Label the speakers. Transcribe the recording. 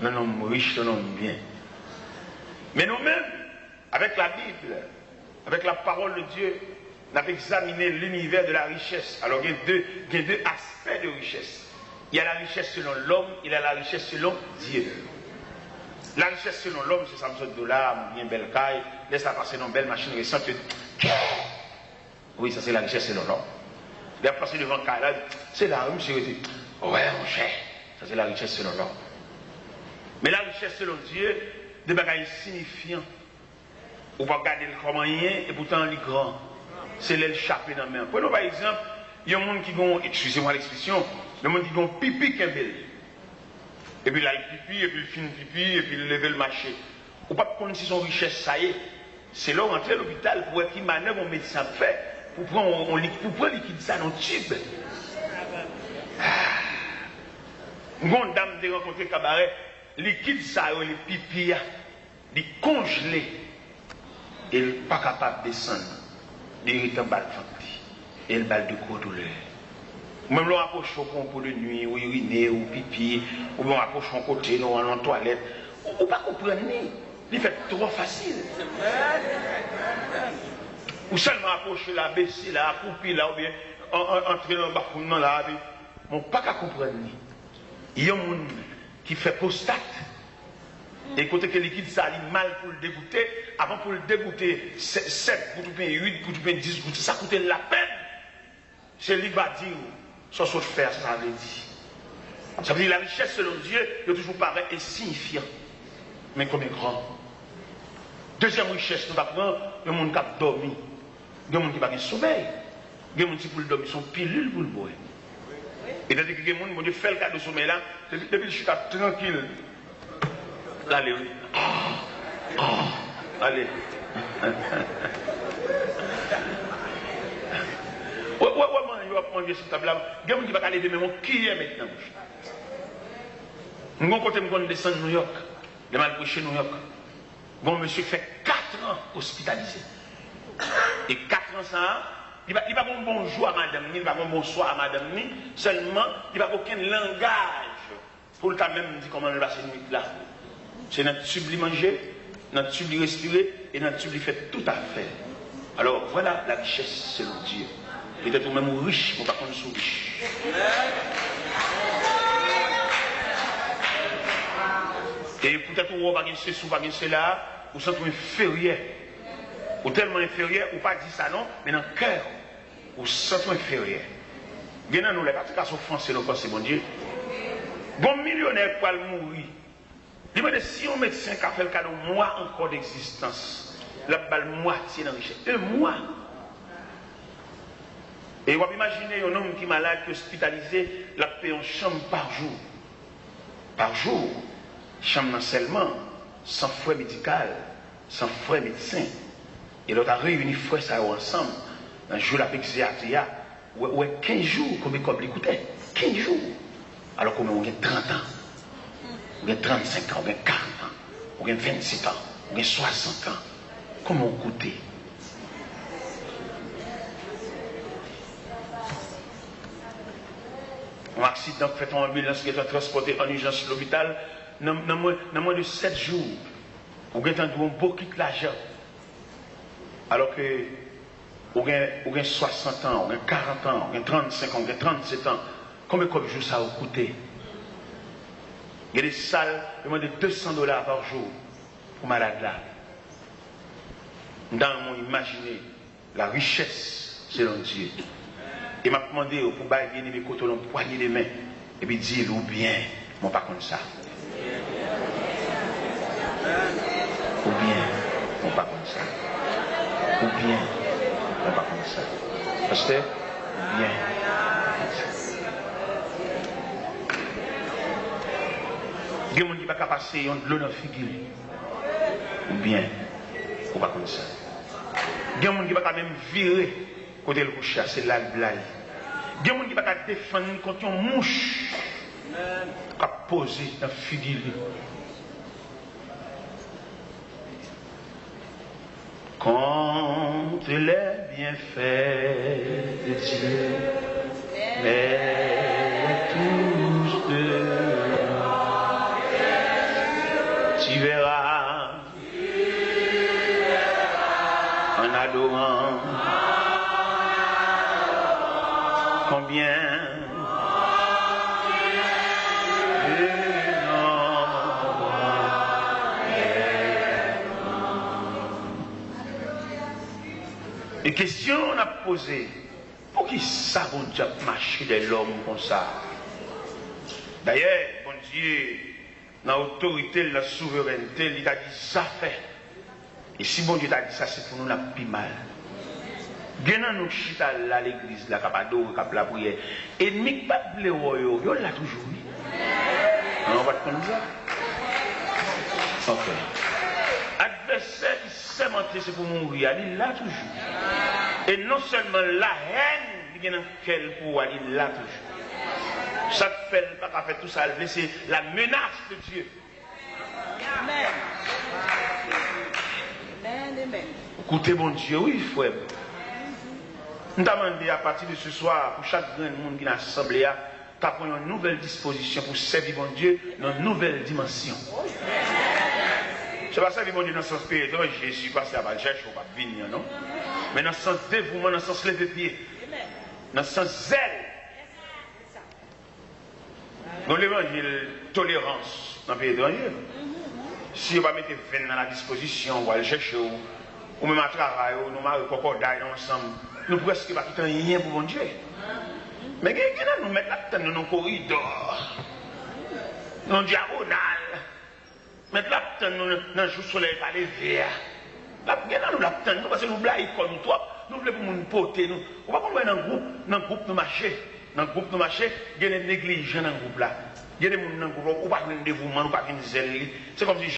Speaker 1: un homme riche, un homme bien. Mais nous-mêmes, avec la Bible, avec la parole de Dieu, nous avons examiné l'univers de la richesse. Alors, il y a deux aspects de richesse. Il y a la richesse selon l'homme, il y a la richesse selon Dieu. La richesse selon l'homme, c'est $100, bien belle caille, laisse la passer dans une belle machine récente. Oui, ça c'est la richesse selon l'homme. Il a passé devant caille là, c'est là, monsieur, ouais, mon cher, ça c'est la richesse selon l'homme. Mais la richesse selon Dieu, des bagages signifiants. On va regarder comment il est et pourtant il est grand. C'est l'échappé dans la main. Prenons par exemple, il y a un monde qui a, excusez-moi l'expression, le monde qui a pipi kembel. Et puis là, il pipi, et puis il finit pipi, et puis il lève le marché. Ou pas connaître si son richesse, ça y est. C'est là où rentrer à l'hôpital pour voir qui manœuvre mon médecin fait, pour prendre liquide ça dans le tube. Une grande dame de rencontrer cabaret, liquide ça, les pipi, il congelé. Et il n'est pas capable de descendre. Il est en bas de ventre. Et il balle de gros douleur. Même l'on approche au pompe de nuit, ou uriner, ou pipi, ou l'on approche en côté, ou en toilette. Ou pas comprendre, il fait trop facile. Ou seulement approcher la baisser, la couper là, ou bien entrer dans le bafounement là, on pas qu'à comprendre. Il y a un monde qui fait postate. Et côté que le liquide ça a mal pour le dégoûter, avant pour le dégoûter 7 pour tout pain 8 pour tout pain 10 gouttes, ça coûtait la peine. C'est lui qui va dire, ça saute faire, ça veut dire. Ça veut dire la richesse selon Dieu, il toujours paraît insignifiant. Mais comme est grand. Deuxième richesse, nous apprenons, il y a un monde qui a dormi. Il y a un monde qui n'a pas sommeil. Il y a un monde qui pour le dormir, son pilule pour le boire. Et tandis que il y a un monde qui fait le cas de sommeil là, depuis que je suis tranquille. Allez, oui. Allez. Ouais, il va prendre sur table là. Il y a un qui va aller de même qui est maintenant. Nous avons côté nous descendre à New York. De mal chez New York. Bon monsieur fait 4 ans hospitalisé. Et 4 ans ça, il va pas bon bonjour à madame, il va pas bon bonsoir à madame, seulement il va aucun langage pour le même dire comment il va se nuit là. C'est notre tube lui manger, notre tube lui respirer et notre tube lui fait tout à fait. Alors voilà la richesse selon Dieu. Peut-être même riche, mais pas qu'on soit riche. Et peut-être qu'on va gagner ceci, on va gagner cela, ou sentez inférieur. Ou tellement inférieur, ou pas dire ça non, mais dans le cœur, ou sentez inférieur. Bien nous, les pratiques sont français, c'est bon Dieu. Bon millionnaire pour mourir. Il me dit si un médecin qui a fait le cas de mois encore d'existence, la balle moitié dans la richesse. 1 mois. Et vous imaginez un homme qui est malade, qui est hospitalisé, la paie en chambre par jour. Par jour. Chambre seulement, sans frais médical, sans frais médecin. Et l'autre a réuni frais ça ensemble. Un jour, la péxiatria, ouais, 15 jours, combien il coûtait 15 jours. Alors qu'on a 30 ans. On a 35 ans, on a 40 ans, on a 27 ans, on a 60 ans. Comment on coûtait? Un accident fait en ambulance qui est transporté en urgence à l'hôpital, dans moins de 7 jours, on a beaucoup d'argent. Alors que on a 60 ans, on a 40 ans, on a 35 ans, on a 37 ans. Combien de jours ça a coûté? Il y a des salles de moins de $200 par jour pour malade là. Dans mon imaginer la richesse selon Dieu. Il m'a demandé pour bailler mes côtés, poigner les mains et puis dire ou bien, mon pas comme ça. Ou bien, mon pas comme ça. Ou bien, mon pas comme ça. Pasteur, ou bien. Il y a des gens qui ne peuvent pas passer de l'eau dans la figure. Ou bien, ou pas comme ça. Il y a des gens qui ne peuvent pas même virer côté le coucher, c'est là le blague. Il y a des gens qui ne peuvent pas défendre contre une mouche qui a posé dans la figure. Contre les bienfaits de Dieu, mais tous de Tu verras en adorant combien et question on a posé, pour qui ça bon Dieu marcher de l'homme comme ça? D'ailleurs, bon Dieu, dans l'autorité, la souveraineté, il a dit ça fait. Et si bon Dieu t'a dit ça, c'est pour nous la plus mal. Bien nous chita là l'église, là, capado, cap la prière. Ennemi pas de yo, yo l'a toujours. On va te prendre ça. Ok. Adversaire qui s'est menté, c'est pour mourir, il l'a toujours. Et non seulement la haine, il y a quel pouvoir, il l'a toujours. Ça fait pas faire tout ça, c'est la menace de Dieu.
Speaker 2: Amen. Amen, amen.
Speaker 1: Écoutez, bon Dieu, oui, frère. Nous t'avons demandé à partir de ce soir, pour chaque grand monde qui est assemblé, tu as pris une nouvelle disposition pour servir bon Dieu dans une nouvelle dimension. Je ne sais pas servir bon Dieu dans le sens spirituel, je suis passé à la chercher, on va venir, non? Mais dans le sens dévouement, dans le sens lever pied, dans le sens zèle. Dans l'évangile, tolérance dans le pays étranger. Si on va mettre 20 dans la disposition, on va le chercher, ou même à travail, ou nous marrer cocodaille ensemble, nous presque pas tout rien pour bon Dieu. Mais nous mettons là dans nos corridors, dans le diagonal, mettre là dans le jour soleil par les verres. Là, nous l'attendons parce que nous blaguons comme toi, nous voulons pour nous porter. Nous ne pouvons pas dans le groupe nous marcher. Dans le groupe nous marcher, il y a des négligents dans le groupe là. Il y a des gens dans le groupe, ou pas de dévouement, ou pas de zèle. C'est comme si